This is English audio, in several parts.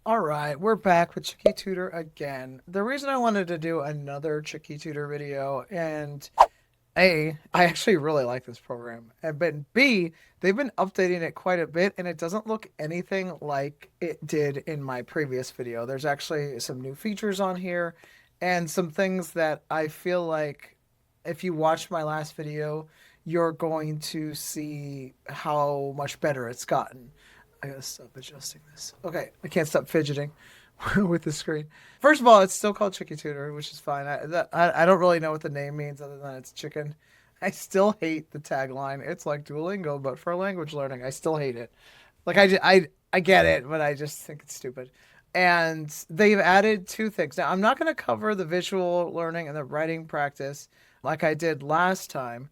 All right, we're back with ChickyTutor again. The reason I wanted to do another ChickyTutor video, and A, I actually really like this program, and but B, they've been updating it quite a bit, and it doesn't look anything like it did in my previous video. There's actually some new features on here, and some things that I feel like if you watched my last video, you're going to see how much better it's gotten. I gotta stop adjusting this. Okay, I can't stop fidgeting with the screen. First of all, it's still called ChickyTutor, which is fine. I don't really know what the name means other than it's chicken. I still hate the tagline. It's like Duolingo, but for language learning. I still hate it. Like I get it, but I just think it's stupid. And they've added two things. Now, I'm not going to cover the visual learning and the writing practice like I did last time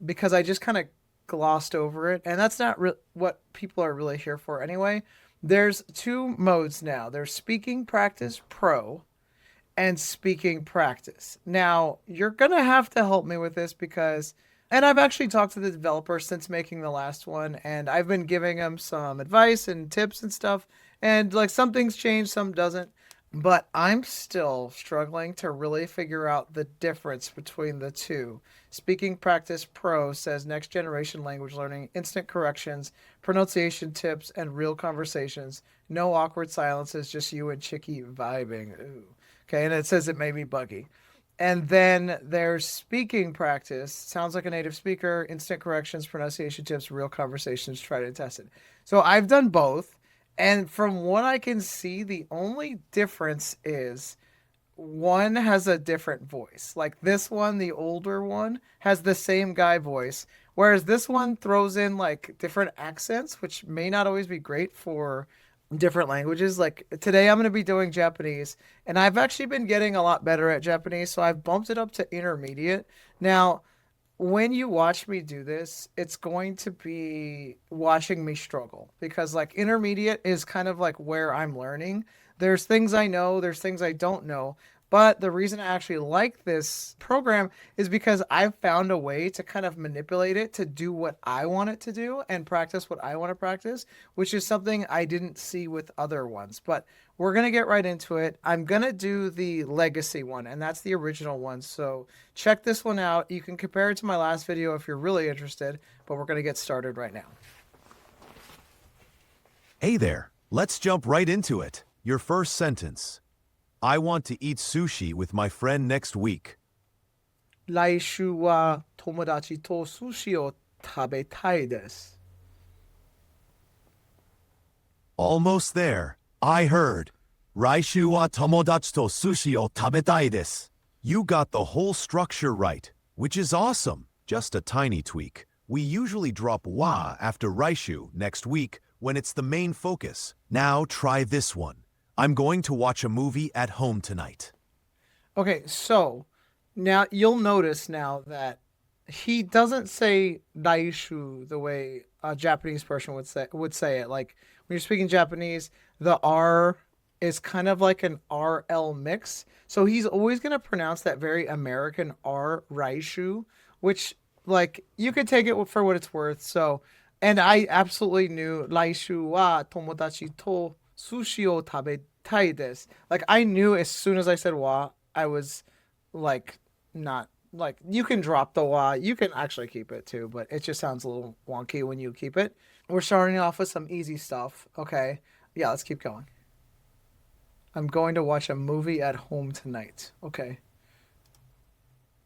because I just kind of glossed over it, and that's not what people are really here for anyway. There's two modes now. There's speaking practice pro and speaking practice. Now, you're going to have to help me with this because and I've actually talked to the developer since making the last one, and I've been giving him some advice and tips and stuff, and like some things change, some doesn't. But I'm still struggling to really figure out the difference between the two. Speaking Practice Pro says next generation language learning, instant corrections, pronunciation tips, and real conversations. No awkward silences, just you and Chicky vibing. Ooh. Okay, and it says it may be buggy. And then there's speaking practice. Sounds like a native speaker, instant corrections, pronunciation tips, real conversations, try to test it. So I've done both. And from what I can see, the only difference is one has a different voice. Like this one, the older one, has the same guy voice, whereas this one throws in like different accents, which may not always be great for different languages. Like today, I'm going to be doing Japanese, and I've actually been getting a lot better at Japanese, so I've bumped it up to intermediate. Now, when you watch me do this, it's going to be watching me struggle because like intermediate is kind of like where I'm learning. There's things I know, there's things I don't know. But the reason I actually like this program is because I've found a way to kind of manipulate it to do what I want it to do and practice what I want to practice, which is something I didn't see with other ones. But we're going to get right into it. I'm going to do the legacy one, and that's the original one. So check this one out. You can compare it to my last video if you're really interested, but we're going to get started right now. Hey there, let's jump right into it. Your first sentence. I want to eat sushi with my friend next week. 来週は友達と寿司を食べたいです。Almost there. I heard. 来週は友達と寿司を食べたいです. You got the whole structure right, which is awesome. Just a tiny tweak. We usually drop wa after raishu next week when it's the main focus. Now try this one. I'm going to watch a movie at home tonight. Okay, so now you'll notice now that he doesn't say daishu the way a Japanese person would say it. Like when you're speaking Japanese, the R is kind of like an RL mix. So he's always going to pronounce that very American R, raishu, which like you could take it for what it's worth. So, and I absolutely knew laishu wa tomodachi to sushi o tabetai desu. Like I knew as soon as I said wa, I was like not like you can drop the wa, you can actually keep it too, but it just sounds a little wonky when you keep it. We're starting off with some easy stuff. Okay. Yeah, let's keep going. I'm going to watch a movie at home tonight. Okay.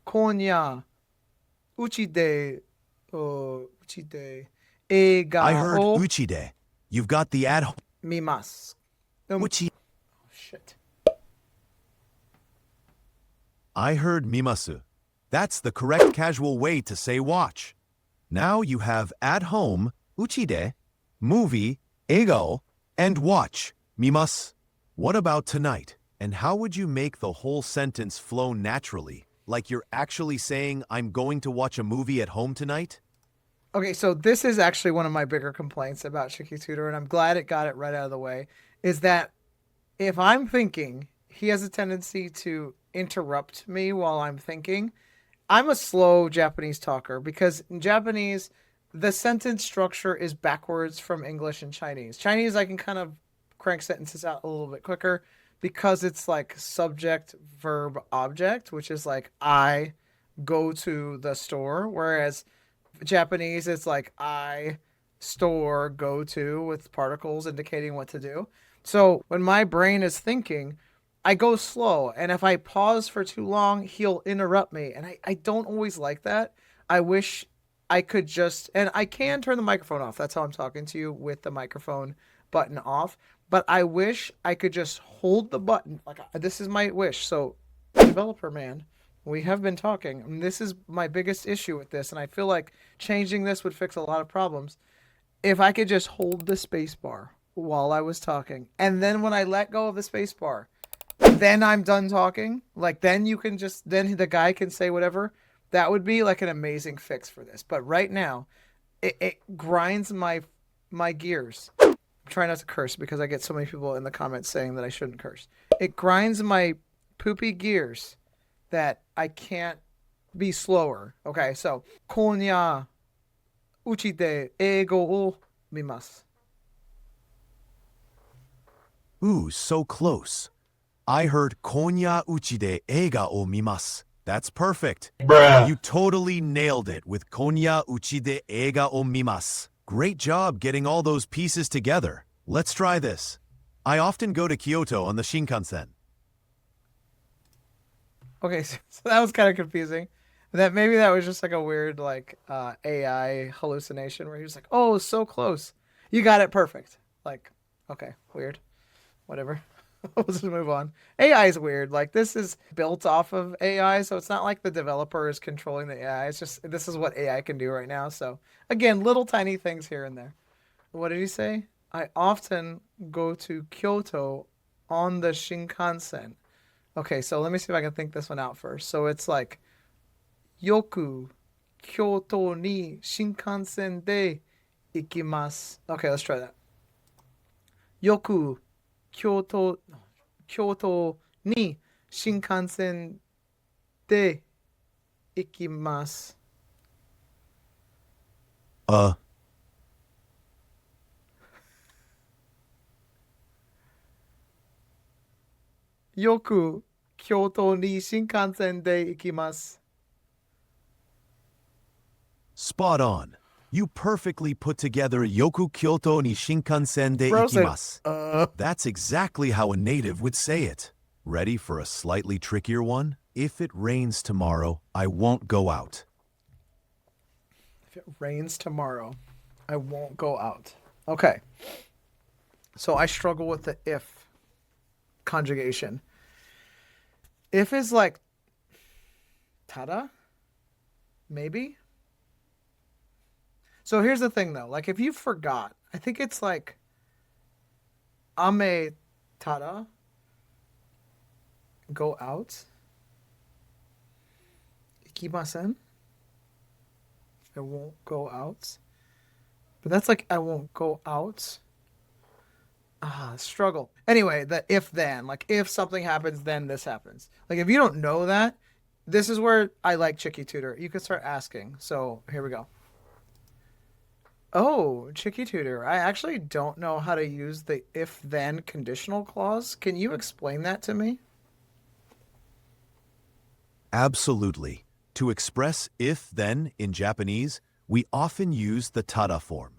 Konya uchi de uchi de I ega heard o uchide. You've got the ad. mimasu. Uchi. Shit. I heard mimasu. That's the correct casual way to say watch. Now you have at home, uchide, movie, ego, and watch, mimasu. What about tonight? And how would you make the whole sentence flow naturally? Like you're actually saying, I'm going to watch a movie at home tonight? Okay, so this is actually one of my bigger complaints about ChickyTutor, and I'm glad it got it right out of the way, is that if I'm thinking, he has a tendency to interrupt me while I'm thinking. I'm a slow Japanese talker because in Japanese, the sentence structure is backwards from English and Chinese. Chinese, I can kind of crank sentences out a little bit quicker because it's like subject, verb, object, which is like I go to the store. Whereas Japanese, it's like I store, go to with particles indicating what to do. So when my brain is thinking, I go slow. And if I pause for too long, he'll interrupt me. And I don't always like that. I wish I could just, and I can turn the microphone off. That's how I'm talking to you with the microphone button off. But I wish I could just hold the button. Like, this is my wish. So, developer man, we have been talking. And this is my biggest issue with this. And I feel like changing this would fix a lot of problems. If I could just hold the space bar while I was talking. And then when I let go of the space bar, then I'm done talking. Like, then you can just, then the guy can say whatever. That would be like an amazing fix for this. But right now, it grinds my gears. I'm trying not to curse because I get so many people in the comments saying that I shouldn't curse. It grinds my poopy gears that I can't be slower. Okay, so, 今夜、うちで英語を見ます。 Ooh, so close. I heard konya uchi de eiga o mimasu. That's perfect. Bruh. You totally nailed it with konya uchi de eiga o mimasu. Great job getting all those pieces together. Let's try this. I often go to Kyoto on the Shinkansen. Okay, so that was kind of confusing. That maybe that was just like a weird like AI hallucination where he was like, "Oh, so close. You got it perfect." Like, okay, weird. Whatever. Let's just move on. AI is weird. Like, this is built off of AI, so it's not like the developer is controlling the AI. It's just this is what AI can do right now. So again, little tiny things here and there. What did he say? I often go to Kyoto on the Shinkansen. Okay, so let me see if I can think this one out first. So it's like Yoku Kyoto ni Shinkansen de ikimasu. Okay, let's try that. Yoku Kyoto ni Shinkansen de ikimasu. Yoku Kyoto ni Shinkansen de ikimasu. Spot on. You perfectly put together Yoku Kyoto ni Shinkansen de Bro said, ikimasu. That's exactly how a native would say it. Ready for a slightly trickier one? If it rains tomorrow, I won't go out. If it rains tomorrow, I won't go out. Okay. So I struggle with the if conjugation. If is like tada? Maybe? So here's the thing though. Like if you forgot, I think it's like ame tada, go out. Ikimasen. I won't go out. But that's like I won't go out. Struggle. Anyway, the if then, like if something happens, then this happens. Like if you don't know that, this is where I like ChickyTutor. You can start asking. So here we go. Oh, ChickyTutor. I actually don't know how to use the if then conditional clause. Can you explain that to me? Absolutely. To express if then in Japanese, we often use the tada form.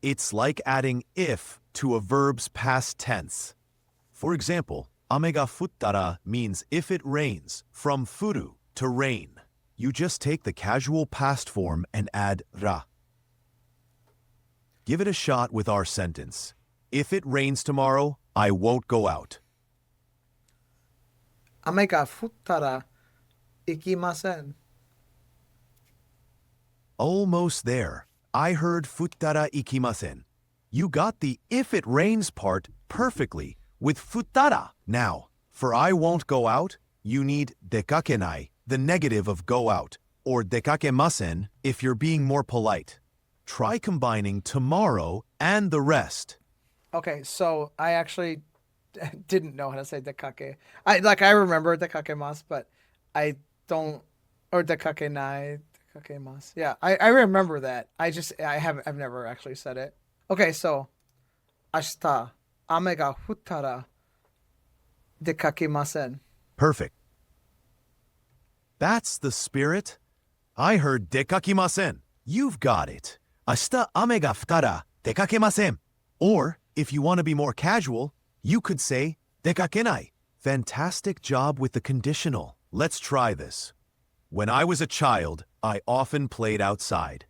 It's like adding if to a verb's past tense. For example, ame ga futtara means if it rains, from furu, to rain. You just take the casual past form and add ra. Give it a shot with our sentence. If it rains tomorrow, I won't go out. Ame ga futtara ikimasen. Almost there. I heard futtara ikimasen. You got the if it rains part perfectly with futtara. Now, for I won't go out, you need dekakenai, the negative of go out, or dekakemasen if you're being more polite. Try combining tomorrow and the rest. Okay, so I actually didn't know how to say dekake. I remember dekakemas, but I don't, or dekakenai, dekakemas. Yeah, I remember that. I've never actually said it. Okay, so ashita 雨が降ったら出かけません. Perfect. That's the spirit. I heard dekakimasen. You've got it. Ashita ame ga futara dekakemasen. Or, if you want to be more casual, you could say dekakenai. Fantastic job with the conditional. Let's try this. When I was a child, I often played outside.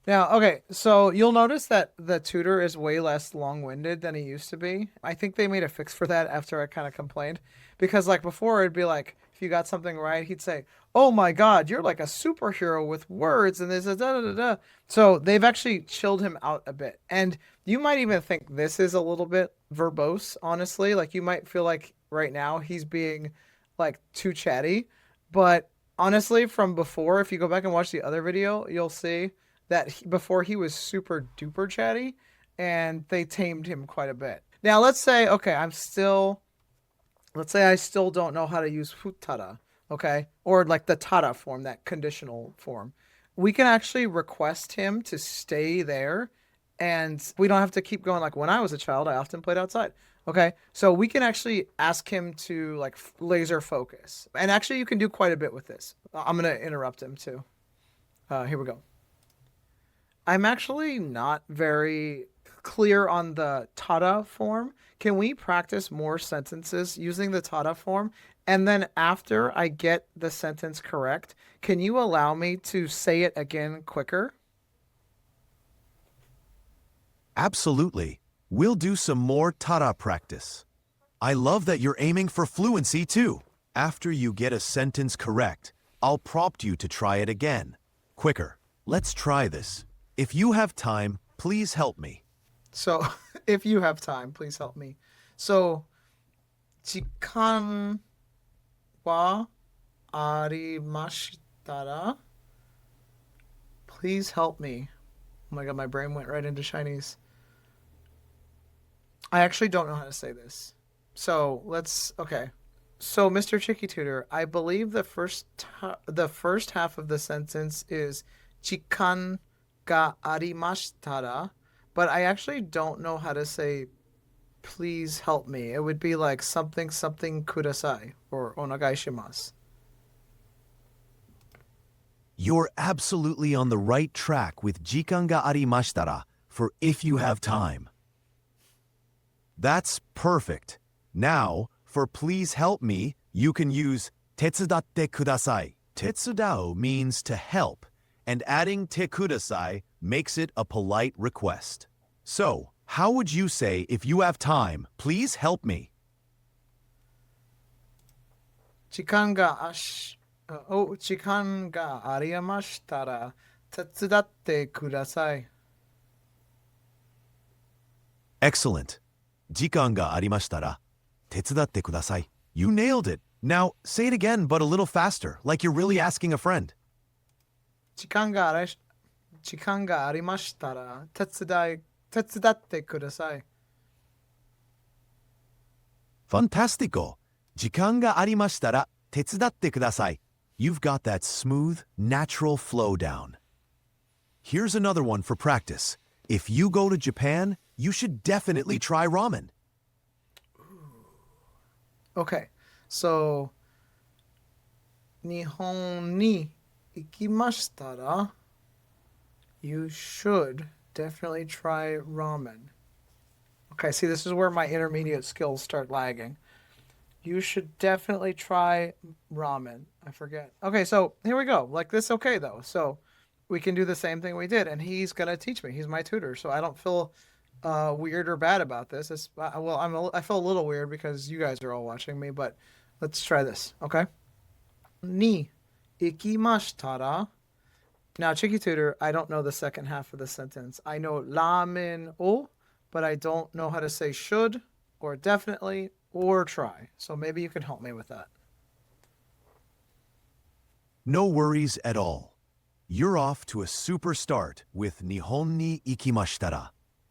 Now, okay, so you'll notice that the tutor is way less long-winded than he used to be. I think they made a fix for that after I kind of complained. Because, like, before it'd be like, if you got something right, he'd say, oh my god, you're like a superhero with words, and there's a da-da-da-da. So they've actually chilled him out a bit. And you might even think this is a little bit verbose, honestly. Like, you might feel like right now he's being, like, too chatty. But honestly, from before, if you go back and watch the other video, you'll see that before he was super duper chatty, and they tamed him quite a bit. Now let's say, okay, let's say I still don't know how to use futara, okay? Or like the tara form, that conditional form. We can actually request him to stay there, and we don't have to keep going like when I was a child, I often played outside. Okay, so we can actually ask him to like laser focus. And actually you can do quite a bit with this. I'm going to interrupt him too. Here we go. I'm actually not very clear on the tada form. Can we practice more sentences using the tada form? And then after I get the sentence correct, can you allow me to say it again quicker? Absolutely. We'll do some more tada practice. I love that you're aiming for fluency too. After you get a sentence correct, I'll prompt you to try it again. Quicker. Let's try this. If you have time, please help me. So, if you have time, please help me. So, 時間はありましたら please help me. Oh my god, my brain went right into Chinese. I actually don't know how to say this. So, okay. So, Mr. ChickyTutor, I believe the first half of the sentence is 時間がありましたら, but I actually don't know how to say please help me. It would be like something something kudasai or onagai shimasu. You're absolutely on the right track with jikan ga arimashita ra for if you have time. That's perfect. Now, for please help me, you can use tetsudatte kudasai. Tetsudao means to help, and adding te kudasai makes it a polite request. So, how would you say if you have time, please help me? 時間がありましたら手伝ってください. Excellent. 時間がありましたら手伝ってください. You nailed it. Now, say it again, but a little faster, like you're really asking a friend. 時間がありましたら手伝ってください. Fantastico. 時間がありましたら手伝ってください. You've got that smooth, natural flow down. Here's another one for practice. If you go to Japan, you should definitely try ramen. Okay, so 日本に行きましたら you should definitely try ramen. Okay, see, this is where my intermediate skills start lagging. You should definitely try ramen. I forget. Okay, so here we go. Like this, okay, though. So we can do the same thing we did, and he's going to teach me. He's my tutor, so I don't feel weird or bad about this. I feel a little weird because you guys are all watching me, but let's try this, okay? Ni ikimashita ra. Now, ChickyTutor, I don't know the second half of the sentence. I know ramen o, but I don't know how to say should or definitely or try. So maybe you can help me with that. No worries at all. You're off to a super start with Nihon ni ikimashita ra.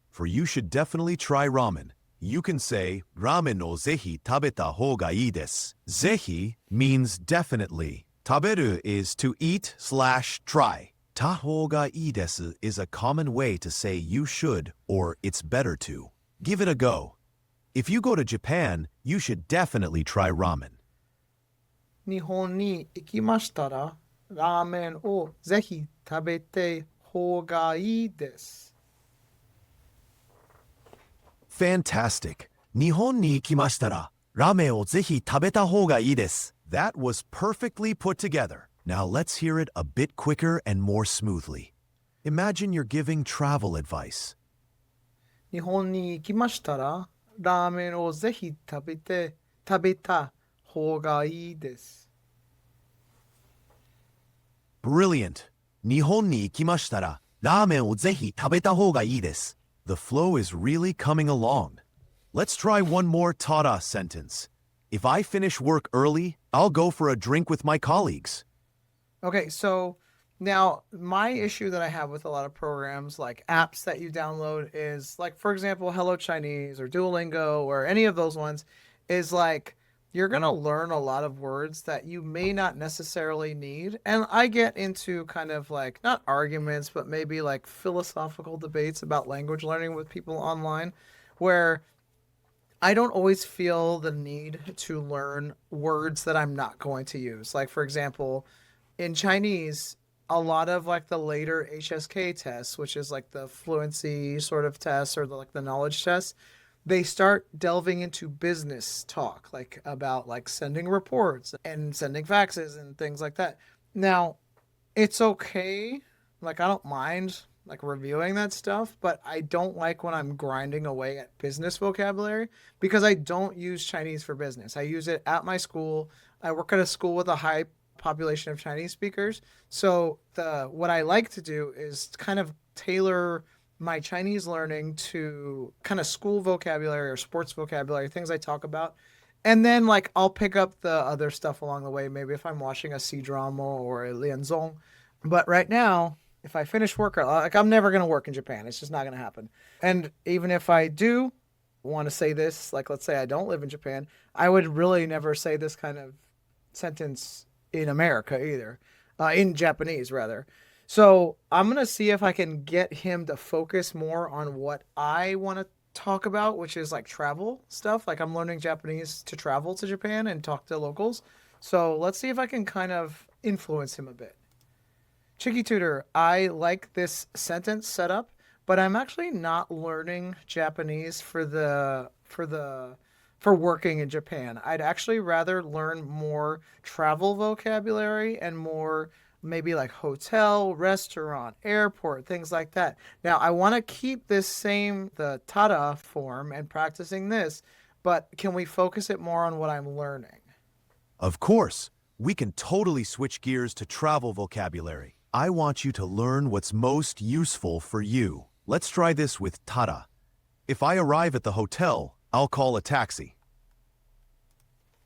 For you should definitely try ramen. You can say ramen o zehi tabeta hou ga ii desu. Zehi means definitely. Taberu is to eat/try. Ta hou ga ii desu is a common way to say you should or it's better to. Give it a go. If you go to Japan, you should definitely try ramen. 日本に行きましたら、ラーメンをぜひ食べて方がいいです。Fantastic. 日本に行きましたら、ラーメンをぜひ食べた方がいいです。That was perfectly put together. Now let's hear it a bit quicker and more smoothly. Imagine you're giving travel advice. 日本に行きましたら、ラーメンをぜひ食べた方がいいです。Brilliant. 日本に行きましたら、ラーメンをぜひ食べた方がいいです。The flow is really coming along. Let's try one more tada sentence. If I finish work early, I'll go for a drink with my colleagues. Okay, so now my issue that I have with a lot of programs, like apps that you download, is like, for example, Hello Chinese or Duolingo or any of those ones, is like you're going to learn a lot of words that you may not necessarily need. And I get into kind of like not arguments, but maybe like philosophical debates about language learning with people online where I don't always feel the need to learn words that I'm not going to use. Like, for example, in Chinese, a lot of like the later HSK tests, which is like the fluency sort of tests or like the knowledge tests, they start delving into business talk, like about like sending reports and sending faxes and things like that. Now, it's okay. Like, I don't mind like reviewing that stuff, but I don't like when I'm grinding away at business vocabulary because I don't use Chinese for business. I use it at my school. I work at a school with a high population of Chinese speakers. So what I like to do is kind of tailor my Chinese learning to kind of school vocabulary or sports vocabulary, things I talk about. And then like I'll pick up the other stuff along the way, maybe if I'm watching a C-drama or a liaison. But right now, if I finish work, like I'm never going to work in Japan. It's just not going to happen. And even if I do want to say this, like let's say I don't live in Japan, I would really never say this kind of sentence in America either, in Japanese rather. So I'm going to see if I can get him to focus more on what I want to talk about, which is like travel stuff. Like I'm learning Japanese to travel to Japan and talk to locals. So let's see if I can kind of influence him a bit. ChickyTutor, I like this sentence setup, but I'm actually not learning Japanese for working in Japan. I'd actually rather learn more travel vocabulary and more maybe like hotel, restaurant, airport, things like that. Now, I want to keep the tada form and practicing this, but can we focus it more on what I'm learning? Of course. We can totally switch gears to travel vocabulary. I want you to learn what's most useful for you. Let's try this with tada. If I arrive at the hotel, I'll call a taxi.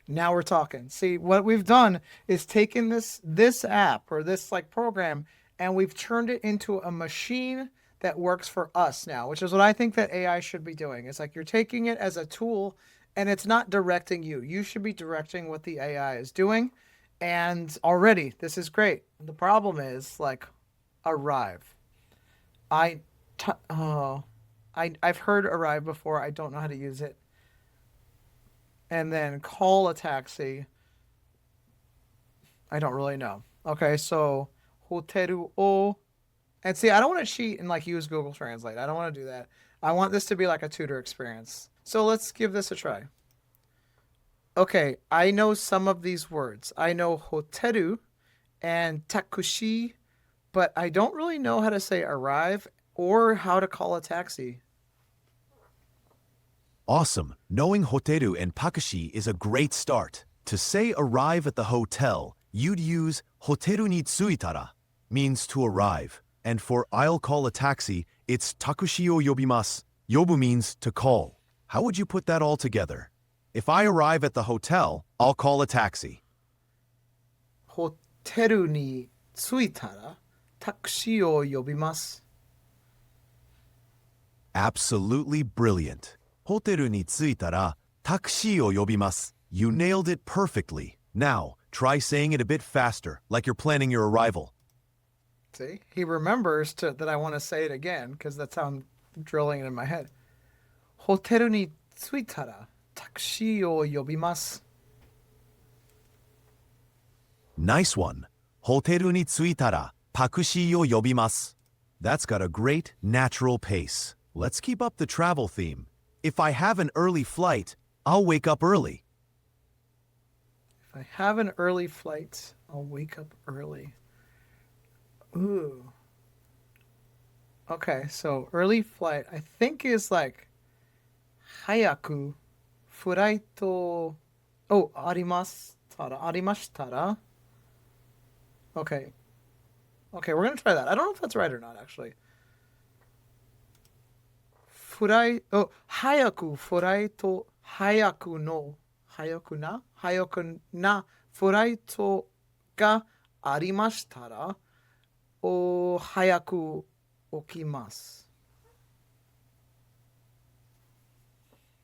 Now we're talking. See, what we've done is taken this app or this like program and we've turned it into a machine that works for us now, which is what I think that AI should be doing. It's like you're taking it as a tool and it's not directing you. You should be directing what the AI is doing. And already this is great. The problem is like arrive. I've heard arrive before. I don't know how to use it. And then call a taxi. I don't really know. Okay, so hoteru o. And see, I don't want to cheat and like use Google Translate. I don't want to do that. I want this to be like a tutor experience. So let's give this a try. Okay, I know some of these words. I know hoteru and takushi, but I don't really know how to say arrive or how to call a taxi. Awesome. Knowing hoteru and takushi is a great start. To say arrive at the hotel, you'd use hoteru ni tsuitara, means to arrive. And for I'll call a taxi, it's takushi o yobimasu. Yobu means to call. How would you put that all together? If I arrive at the hotel, I'll call a taxi. Hoteru ni tsuitara, takushi o yobimasu. Absolutely brilliant. Hoteru ni tsuitara, takushi o yobimasu. You nailed it perfectly. Now, try saying it a bit faster, like you're planning your arrival. See, he remembers that I want to say it again because that's how I'm drilling it in my head. ホテルに着いたらタクシーを呼びます。 Nice one. ホテルに着いたらタクシーを呼びます. That's got a great natural pace. Let's keep up the travel theme. If I have an early flight, I'll wake up early. If I have an early flight, I'll wake up early. Ooh. Okay, so early flight, I think is like 早くフライトをありましたら Okay. Okay, we're gonna try that. I don't know if that's right or not, actually. 早くフライト、早くなフライトがありましたら、早く起きます。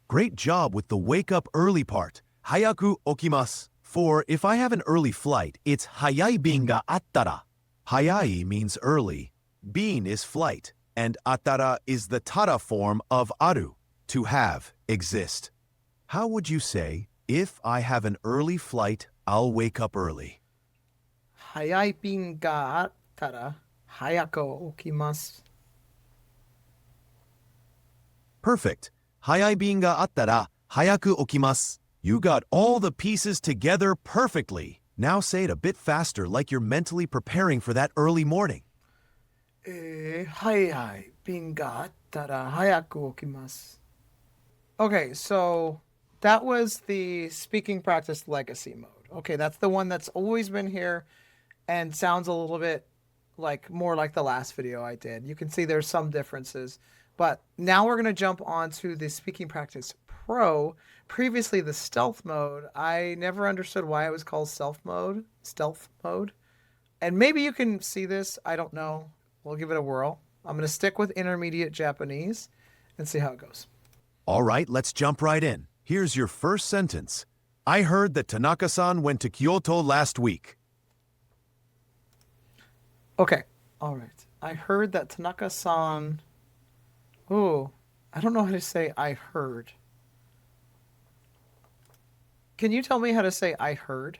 Great job with the wake up early part. 早く起きます. For if I have an early flight, it's 早い便があったら. 早い means early, 便 is flight, and あったら is the tara form of ある, to have, exist. How would you say, if I have an early flight, I'll wake up early? 早い便があったら、早く起きます。 Perfect. 早い便があったら早く起きます. You got all the pieces together perfectly. Now say it a bit faster like you're mentally preparing for that early morning. 早い便があったら早く起きます。 Okay, so that was the speaking practice legacy mode. Okay, that's the one that's always been here and sounds a little bit more like the last video I did. You can see there's some differences. But now we're going to jump on to the Speaking Practice Pro. Previously, the stealth mode, I never understood why it was called stealth mode. And maybe you can see this. I don't know. We'll give it a whirl. I'm going to stick with intermediate Japanese and see how it goes. All right, let's jump right in. Here's your first sentence. I heard that Tanaka-san went to Kyoto last week. Okay. All right. I heard that Tanaka-san... Oh, I don't know how to say I heard. Can you tell me how to say I heard?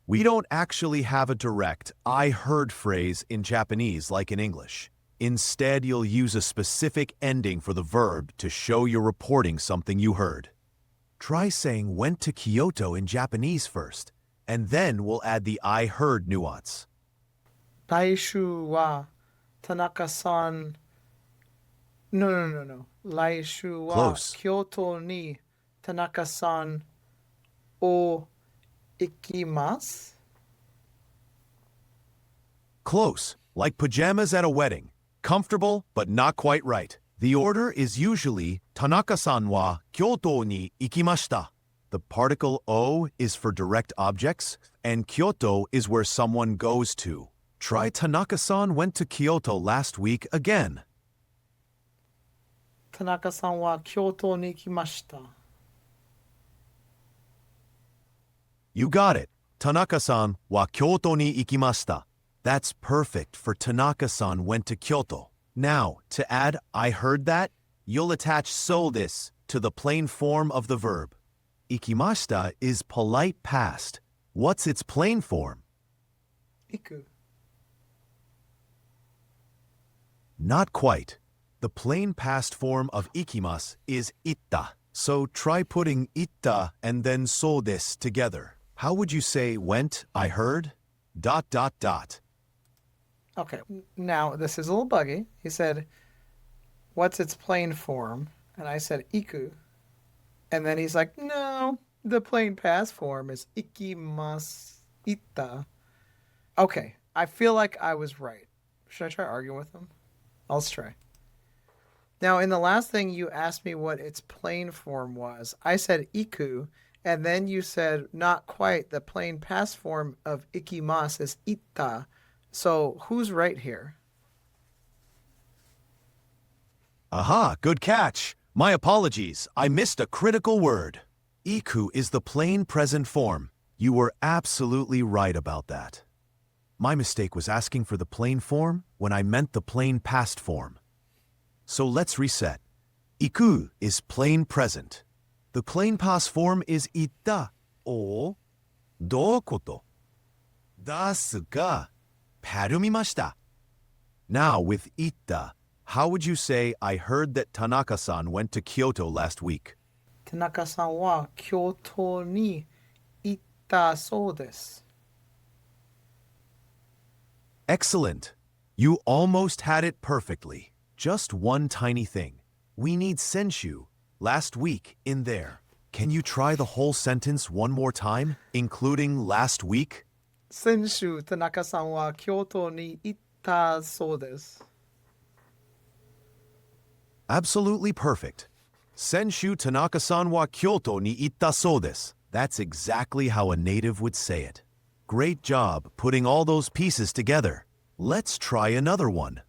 We don't actually have a direct I heard phrase in Japanese like in English. Instead, you'll use a specific ending for the verb to show you're reporting something you heard. Try saying went to Kyoto in Japanese first, and then we'll add the I heard nuance. 来週は田中さん No. 来週は Close. 京都に田中さんを行きます Close, like pajamas at a wedding. Comfortable, but not quite right. The order is usually Tanaka-san wa Kyoto ni ikimashita. The particle o is for direct objects, and Kyoto is where someone goes to. Try Tanaka-san went to Kyoto last week again. 田中さんは京都に行きました You got it. Tanaka-san wa Kyoto ni ikimashita. That's perfect for Tanaka-san went to Kyoto. Now, to add I heard that, you'll attach so this to the plain form of the verb. Ikimashita is polite past. What's its plain form? 行く Not quite. The plain past form of ikimasu is itta. So try putting itta and then so this together. How would you say went, I heard? ... Okay, now this is a little buggy. He said, what's its plain form? And I said, iku. And then he's like, no, the plain past form is ikimasu ita. Okay, I feel like I was right. Should I try arguing with him? Let's try. Now, in the last thing, you asked me what its plain form was. I said iku, and then you said, not quite. The plain past form of ikimasu is ita. So, who's right here? Aha, good catch. My apologies. I missed a critical word. Iku is the plain present form. You were absolutely right about that. My mistake was asking for the plain form when I meant the plain past form. So let's reset. Iku is plain present. The plain past form is itta or dokoto. Dasu ga harumimashita. Now with itta, how would you say I heard that Tanaka-san went to Kyoto last week? 田中さんは京都に行ったそうです。Excellent. You almost had it perfectly. Just one tiny thing. We need senshu, last week, in there. Can you try the whole sentence one more time, including last week? 先週、田中さんは京都に行ったそうです。Absolutely perfect. Senshu Tanaka-san wa Kyoto ni itta sou desu. That's exactly how a native would say it. Great job putting all those pieces together. Let's try another one.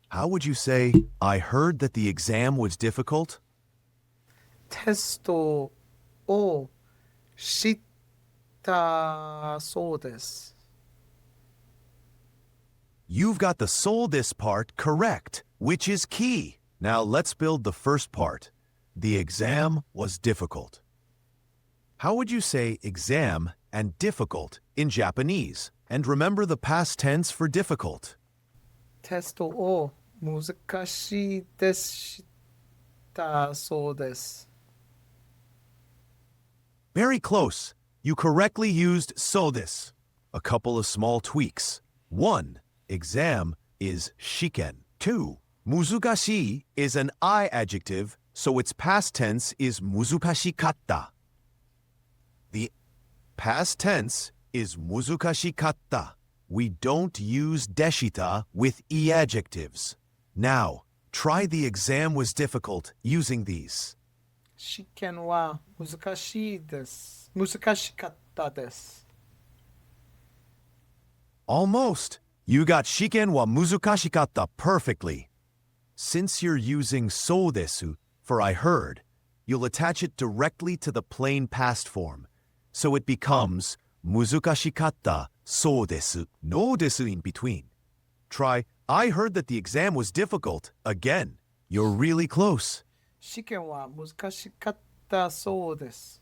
How would you say, I heard that the exam was difficult? テストを知ったそうです。You've got the soul this part correct, which is key. Now let's build the first part. The exam was difficult. How would you say exam and difficult in Japanese? And remember the past tense for difficult. テストを難しいでしたそうです。Very close. You correctly used so this. A couple of small tweaks. 1. Exam is shiken. 2. Muzukashi is an I adjective, so its past tense is muzukashikatta. The past tense is muzukashikatta. We don't use deshita with e adjectives. Now, try the exam was difficult using these. 試験は難しいです。難しかったです。Almost. You got shiken wa muzukashikatta perfectly. Since you're using so desu for I heard, you'll attach it directly to the plain past form. So it becomes muzukashikatta so desu, no desu in between. Try I heard that the exam was difficult again. You're really close. 試験は難しかったそうです。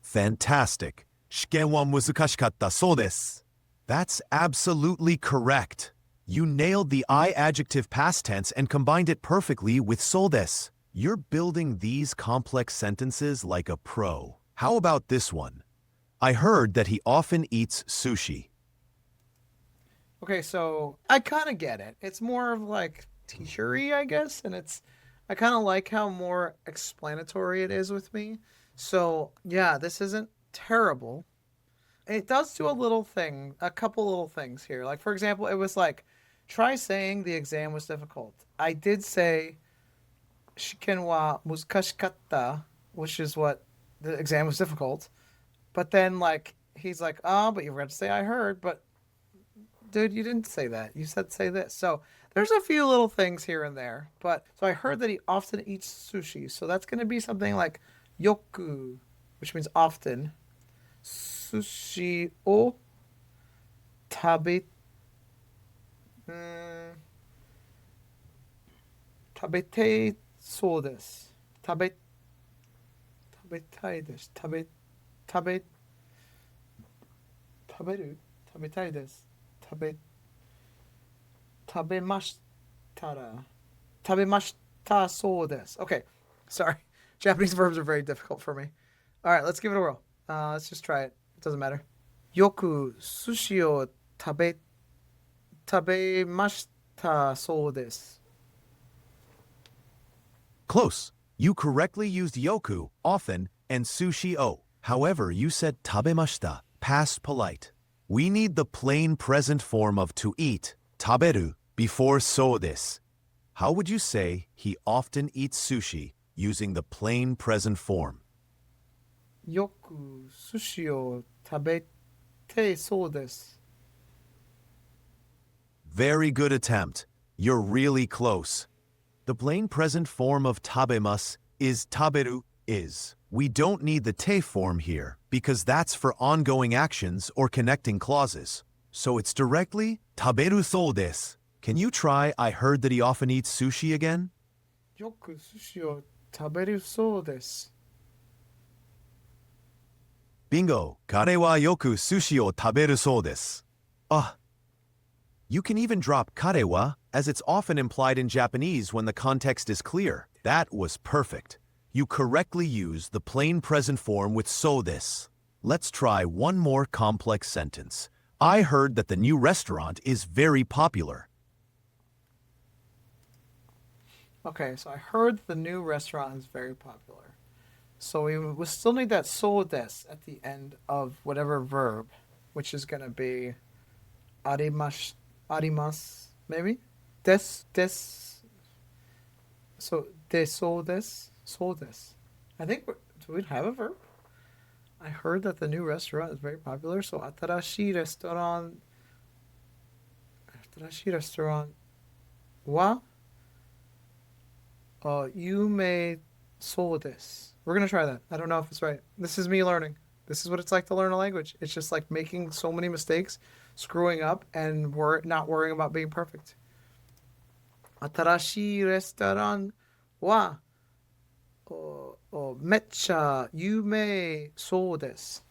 Fantastic. Shiken wa muzukashikatta so desu. That's absolutely correct. You nailed the I adjective past tense and combined it perfectly with so desu. You're building these complex sentences like a pro. How about this one? I heard that he often eats sushi. Okay, so I kind of get it. It's more of like teachery, I guess, and I kind of like how more explanatory it is with me. So, yeah, this isn't terrible. It does do a couple little things here. Like, for example, it was like, try saying the exam was difficult. I did say, shiken wa muzukashikatta, which is what the exam was difficult. But then, like, he's like, oh, but you forgot to say I heard. But, dude, you didn't say that. You said say this. So, there's a few little things here and there. But, so I heard that he often eats sushi. So, that's going to be something like yoku, which means often. Sushi o tabe 食べてそうです。食べたいです。食べたいです。食べましたそうです。Okay, sorry. Japanese verbs are very difficult for me. All right, let's give it a whirl. Let's just try it. It doesn't matter. よく寿司を食べましたそうです。Close. You correctly used yoku, often, and sushi o. However, you said tabemashita, past polite. We need the plain present form of to eat, taberu, before so desu. How would you say he often eats sushi using the plain present form? よく寿司を食べてそうです。Very good attempt. You're really close. The plain present form of tabemas is taberu is. We don't need the te form here because that's for ongoing actions or connecting clauses. So it's directly taberu sou desu. Can you try I heard that he often eats sushi again? よく寿司を食べるそうです。 Bingo! 彼はよく寿司を食べるそうです. You can even drop karewa, as it's often implied in Japanese when the context is clear. That was perfect. You correctly used the plain present form with so this. Let's try one more complex sentence. I heard that the new restaurant is very popular. Okay, so I heard the new restaurant is very popular. So we still need that so des at the end of whatever verb, which is going to be arimas, maybe? Des. So, so des. I think, do we have a verb? I heard that the new restaurant is very popular, so atarashi restaurant wa yume so desu. We're going to try that. I don't know if it's right. This is me learning. This is what it's like to learn a language. It's just like making so many mistakes, screwing up, and not worrying about being perfect. Atarashi restaurant wa mecha yume so desu.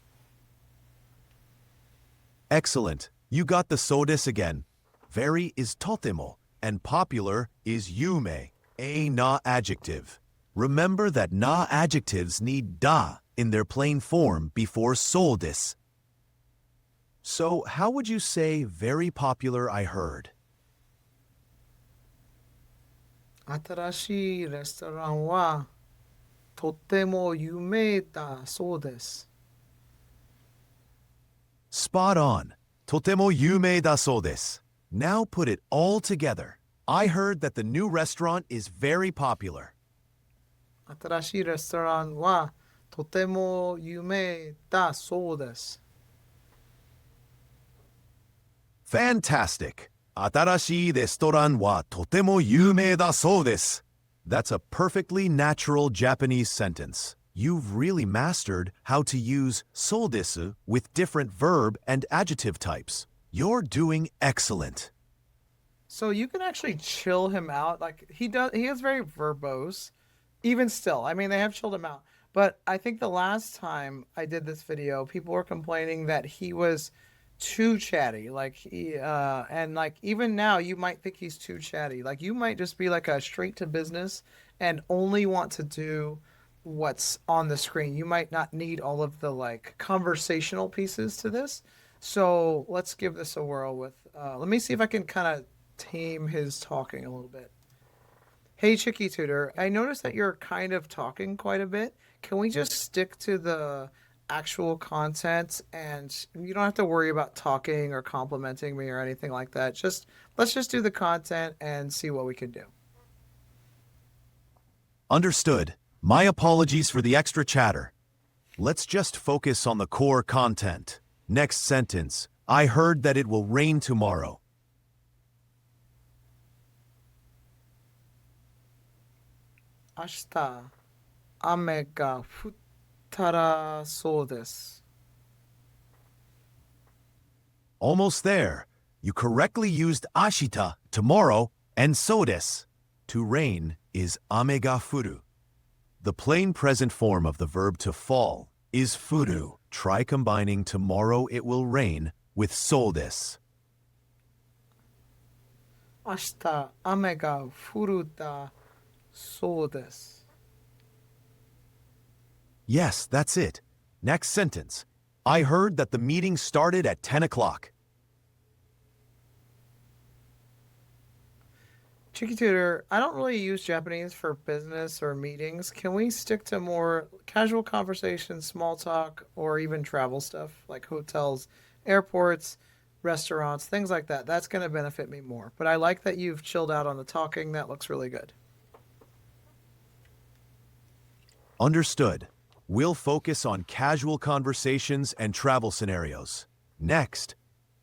Excellent. You got the so des again. Very is totemo, and popular is yume, a na adjective. Remember that na adjectives need da in their plain form before so des. So how would you say very popular I heard? 新しいレストランはとても有名だそうです。 Spot on. Totemo yume da so desu. Now put it all together. I heard that the new restaurant is very popular. 新しいレストランはとても有名だそうです。 Fantastic. 新しいレストランはとても有名だそうです. That's a perfectly natural Japanese sentence. You've really mastered how to use so desu with different verb and adjective types. You're doing excellent. So you can actually chill him out. Like he is very verbose. Even still, I mean, they have chilled him out. But I think the last time I did this video, people were complaining that he was too chatty. Like and like even now, you might think he's too chatty. Like you might just be like a straight to business and only want to do what's on the screen. You might not need all of the like conversational pieces to this. So let's give this a whirl with. Let me see if I can kind of tame his talking a little bit. Hey, ChickyTutor, I noticed that you're kind of talking quite a bit. Can we just stick to the actual content and you don't have to worry about talking or complimenting me or anything like that. Let's just do the content and see what we can do. Understood. My apologies for the extra chatter. Let's just focus on the core content. Next sentence. I heard that it will rain tomorrow. 明日雨が降ったらそうです。 Almost there. You correctly used ashita, tomorrow, and so desu. To rain is ame ga furu. The plain present form of the verb to fall is furu. Try combining tomorrow it will rain with so desu. 明日雨が降るだそうです。 Yes, that's it. Next sentence. I heard that the meeting started at 10 o'clock. ChickyTutor, I don't really use Japanese for business or meetings. Can we stick to more casual conversation, small talk, or even travel stuff like hotels, airports, restaurants, things like that? That's going to benefit me more. But I like that you've chilled out on the talking. That looks really good. Understood. We'll focus on casual conversations and travel scenarios. Next,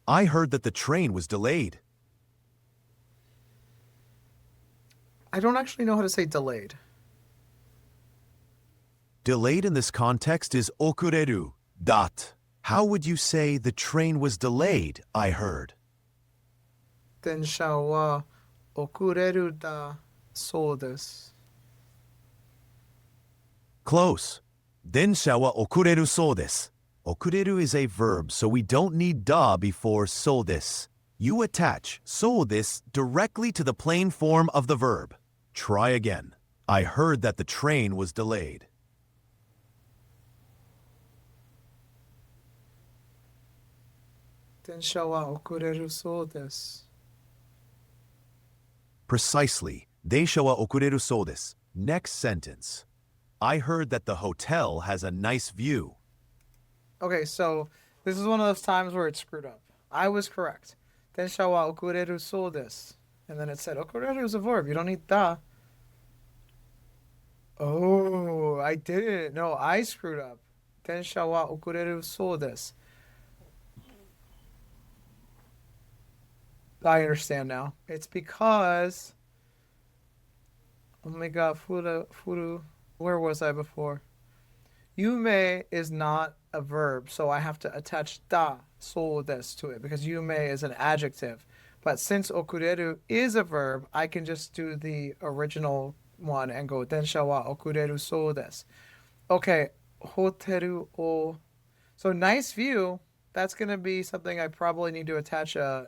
I heard that the train was delayed. I don't actually know how to say delayed. Delayed in this context is okureru. Dot. How would you say the train was delayed, I heard? 電車は遅れるだそうです。Close. 電車は遅れるそうです. Okureru is a verb, so we don't need da before so this. You attach so this directly to the plain form of the verb. Try again. I heard that the train was delayed. 電車は遅れるそうです。 Precisely. 電車は遅れるそうです. Next sentence. I heard that the hotel has a nice view. Okay, so this is one of those times where it's screwed up. I was correct. 電車は遅れるそうです. And then it said, 遅れる is a verb. You don't need da. Oh, I didn't. No, I screwed up. 電車は遅れるそうです. I understand now. It's because... Oh my god, furu. Where was I before? Yume is not a verb, so I have to attach da, so desu to it, because yume is an adjective. But since okureru is a verb, I can just do the original one and go, densha wa okureru so desu. Okay, hoteru o... So nice view, that's going to be something I probably need to attach a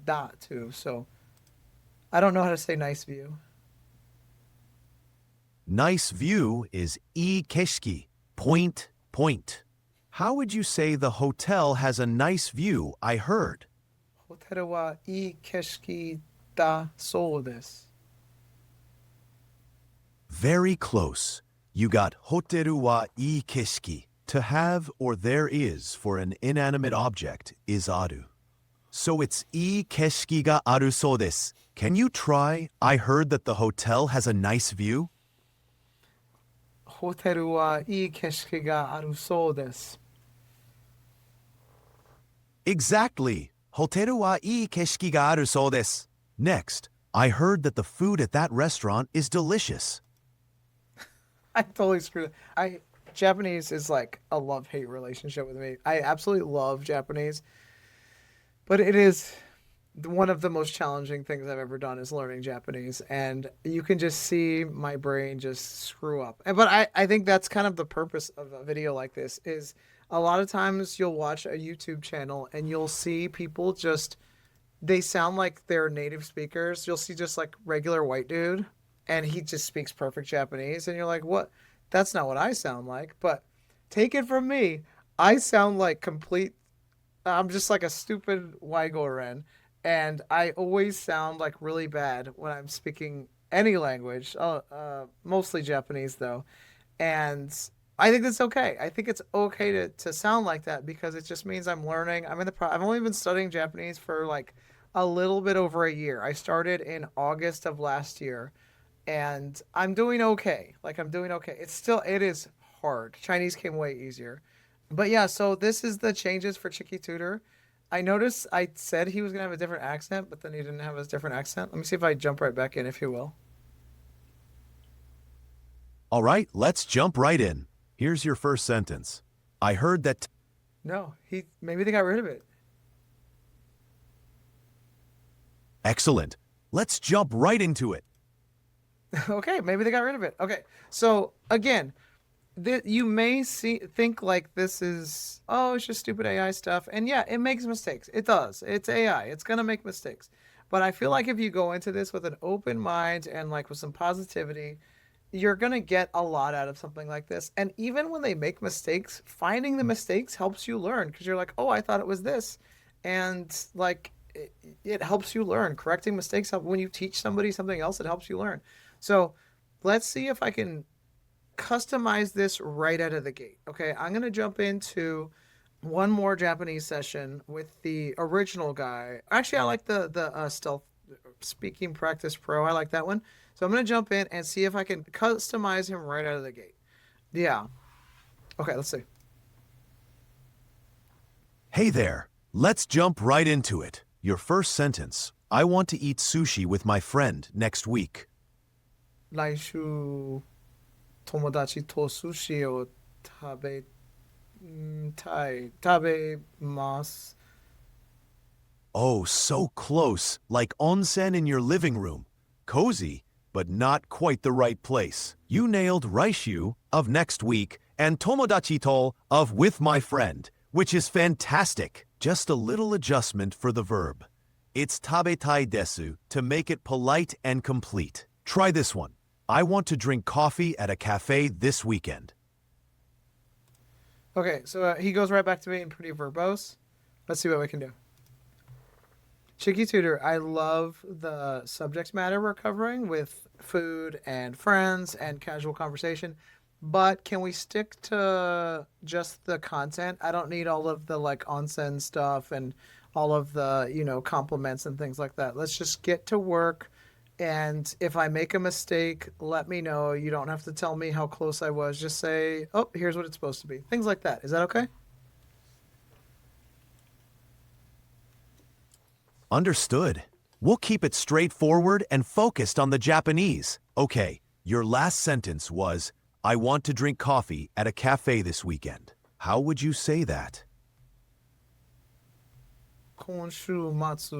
da to, so I don't know how to say nice view. Nice view is ii keshiki. Point, point. How would you say the hotel has a nice view, I heard? Hoteru wa ii keshiki da so desu. Very close. You got hoteru wa ii keshiki. To have or there is for an inanimate object is aru. So it's ii keshiki ga aru so desu. Can you try, I heard that the hotel has a nice view? ホテルはいい景色があるそうです。 Exactly. Hoteru wa ii keshiki ga aru so desu. Next, I heard that the food at that restaurant is delicious. I totally screwed it. Japanese is like a love-hate relationship with me. I absolutely love Japanese, but it is one of the most challenging things I've ever done is learning Japanese, and you can just see my brain just screw up. But I think that's kind of the purpose of a video like this is a lot of times you'll watch a YouTube channel and you'll see people just, they sound like they're native speakers. You'll see just like regular white dude and he just speaks perfect Japanese and you're like, what? That's not what I sound like. But take it from me, I sound like I'm just like a stupid Waigoren. And I always sound like really bad when I'm speaking any language, mostly Japanese though. And I think that's okay. I think it's okay to sound like that because it just means I'm learning. I've only been studying Japanese for like a little bit over a year. I started in August of last year and I'm doing okay. Like I'm doing okay. It is hard. Chinese came way easier. But yeah, so this is the changes for ChickyTutor. I noticed I said he was going to have a different accent, but then he didn't have a different accent. Let me see if I jump right back in, if you will. All right, let's jump right in. Here's your first sentence. I heard that... No, maybe they got rid of it. Excellent. Let's jump right into it. Okay, maybe they got rid of it. Okay, so again... You may think like this is, it's just stupid AI stuff. And yeah, it makes mistakes. It does. It's AI. It's going to make mistakes. But I feel like if you go into this with an open mind and like with some positivity, you're going to get a lot out of something like this. And even when they make mistakes, finding the mistakes helps you learn because you're like, oh, I thought it was this. And like, it helps you learn. Correcting mistakes, when you teach somebody something else, it helps you learn. So let's see if I can customize this right out of the gate. Okay, I'm gonna jump into one more Japanese session with the original guy. Actually, I like the Stealth Speaking Practice Pro. I like that one. So I'm gonna jump in and see if I can customize him right out of the gate. Yeah. Okay, let's see. Hey there. Let's jump right into it. Your first sentence. I want to eat sushi with my friend next week. 来週 tomodachi to sushi o tabemasu. Oh, so close, like onsen in your living room. Cozy, but not quite the right place. You nailed Raishu of next week and Tomodachi to of with my friend, which is fantastic. Just a little adjustment for the verb. It's tabetai desu to make it polite and complete. Try this one. I want to drink coffee at a cafe this weekend. Okay, so he goes right back to being pretty verbose. Let's see what we can do. ChickyTutor, I love the subject matter we're covering with food and friends and casual conversation, but can we stick to just the content? I don't need all of the like onsen stuff and all of the, compliments and things like that. Let's just get to work. And if I make a mistake, let me know. You don't have to tell me how close I was. Just say, oh, here's what it's supposed to be. Things like that. Is that okay? Understood. We'll keep it straightforward and focused on the Japanese. Okay, your last sentence was, I want to drink coffee at a cafe this weekend. How would you say that? 今週末、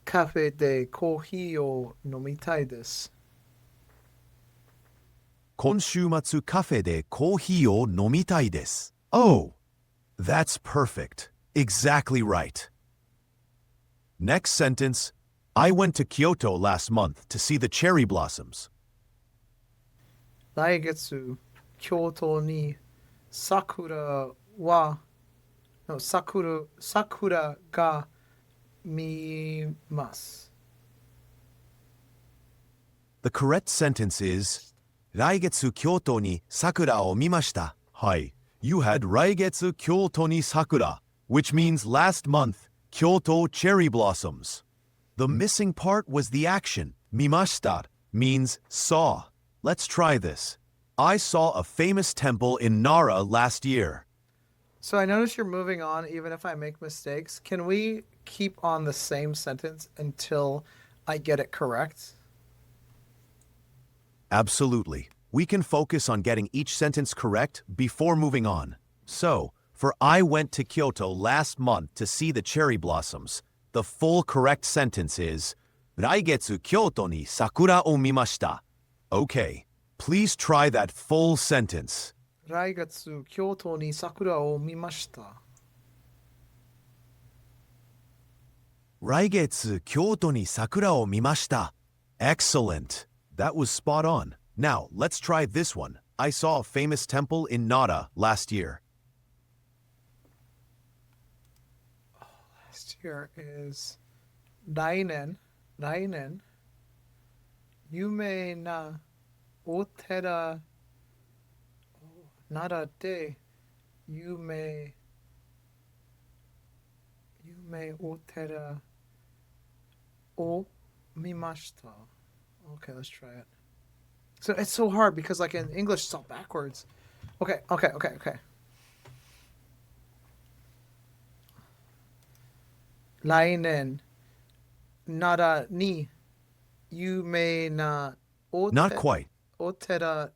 カフェでコーヒーを飲みたいです。今週末カフェでコーヒーを飲みたいです。Oh, that's perfect. Exactly right. Next sentence, I went to Kyoto last month to see the cherry blossoms. 来月、京都に桜は、桜が見ます。The correct sentence is, 来月京都に桜を見ました。はい. You had 来月京都に桜, which means last month, Kyoto cherry blossoms. The missing part was the action. Mimashita means saw. Let's try this. I saw a famous temple in Nara last year. So I notice you're moving on even if I make mistakes. Can we keep on the same sentence until I get it correct? Absolutely. We can focus on getting each sentence correct before moving on. So, for I went to Kyoto last month to see the cherry blossoms, the full correct sentence is, 来月京都に桜を見ました. Okay, please try that full sentence. 来月、京都に桜を見ました。来月京都に桜を見ました. Excellent. That was spot on. Now, let's try this one. I saw a famous temple in Nara last year. Last year is 来年、有名なお寺、奈良で有名お寺を見ました。Okay, let's try it. So it's so hard because like in English it's all backwards. Okay. 来年、奈良に有名な Not quite. お寺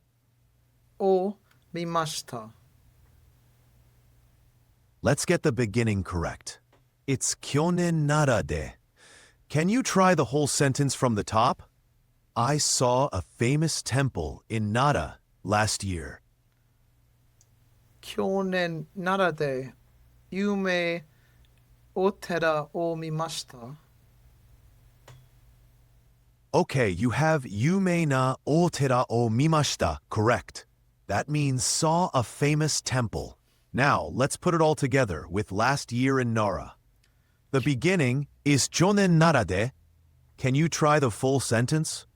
を見ました。Let's get the beginning correct. It's 去年奈良で. Can you try the whole sentence from the top? I saw a famous temple in Nara last year. 去年奈良で有名お寺を見ました。Okay, you have 有名なお寺を見ました correct. That means saw a famous temple. Now, let's put it all together with last year in Nara. The beginning is 去年奈良で. Can you try the full sentence?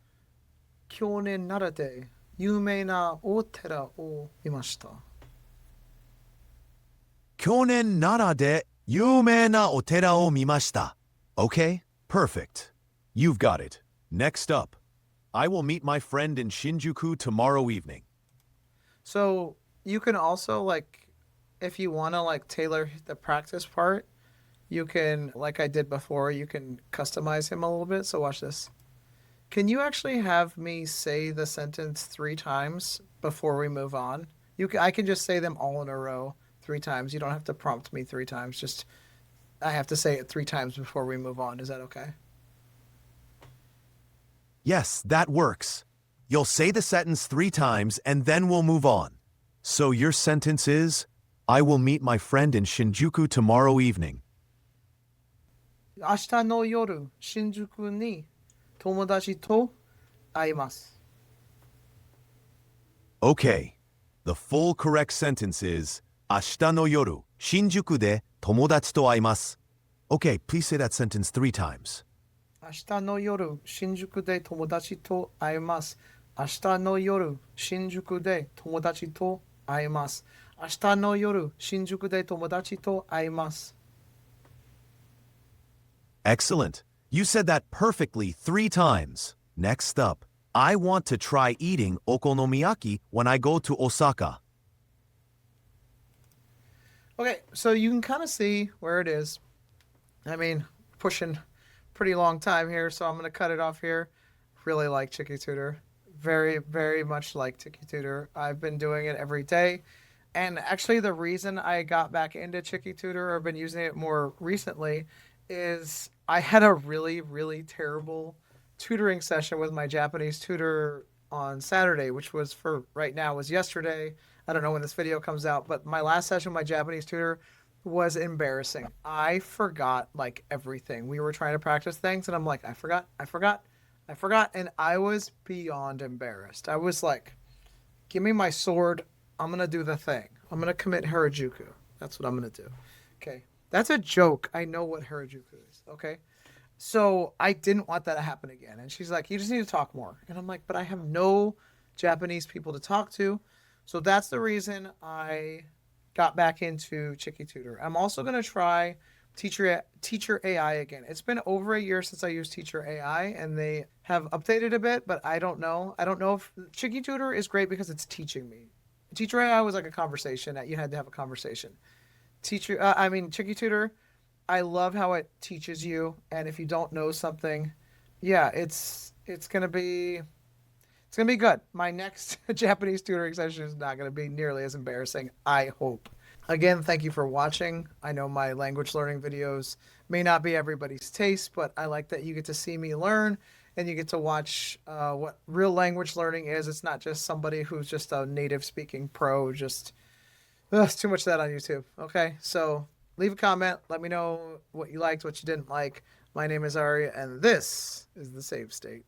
去年奈良で有名なお寺を見ました。去年奈良で有名なお寺を見ました. Okay, perfect. You've got it. Next up, I will meet my friend in Shinjuku tomorrow evening. So you can also like, if you want to like tailor the practice part, you can, like I did before, you can customize him a little bit. So watch this. Can you actually have me say the sentence 3 times before we move on? I can just say them all in a row 3 times. You don't have to prompt me 3 times. Just I have to say it 3 times before we move on. Is that okay? Yes, that works. You'll say the sentence 3 times and then we'll move on. So your sentence is, I will meet my friend in Shinjuku tomorrow evening. 明日の夜、新宿に友達と会います。Okay. The full correct sentence is, 明日の夜、新宿で友達と会います. Okay, please say that sentence 3 times. 明日の夜、新宿で友達と会います。明日の夜、新宿で友達と会います。明日の夜、新宿で友達と会います。Excellent. You said that perfectly 3 times. Next up, I want to try eating okonomiyaki when I go to Osaka. Okay, so you can kind of see where it is. I mean, pushing pretty long time here, so I'm going to cut it off here. Really like ChickyTutor. Very, very much like ChickyTutor. I've been doing it every day. And actually, the reason I got back into ChickyTutor or been using it more recently is I had a really, really terrible tutoring session with my Japanese tutor on Saturday, which was for right now was yesterday. I don't know when this video comes out, but my last session with my Japanese tutor was embarrassing. I forgot like everything. We were trying to practice things and I'm like, I forgot. And I was beyond embarrassed. I was like, give me my sword. I'm going to do the thing. I'm going to commit Harajuku. That's what I'm going to do. Okay. That's a joke. I know what Harajuku is. Okay. So I didn't want that to happen again. And she's like, you just need to talk more. And I'm like, but I have no Japanese people to talk to. So that's the reason I got back into ChickyTutor. I'm also going to try Teacher AI again. It's been over a year since I used Teacher AI and they have updated a bit, but I don't know. I don't know if ChickyTutor is great because it's teaching me. Teacher AI was like a conversation that you had to have a conversation. ChickyTutor, I love how it teaches you, and if you don't know something, yeah, it's gonna be good. My next Japanese tutoring session is not gonna be nearly as embarrassing, I hope. Again, thank you for watching. I know my language learning videos may not be everybody's taste, but I like that you get to see me learn and you get to watch what real language learning is. It's not just somebody who's just a native speaking pro. It's too much of that on YouTube. Okay, so leave a comment. Let me know what you liked, what you didn't like. My name is Ari, and this is the Save State.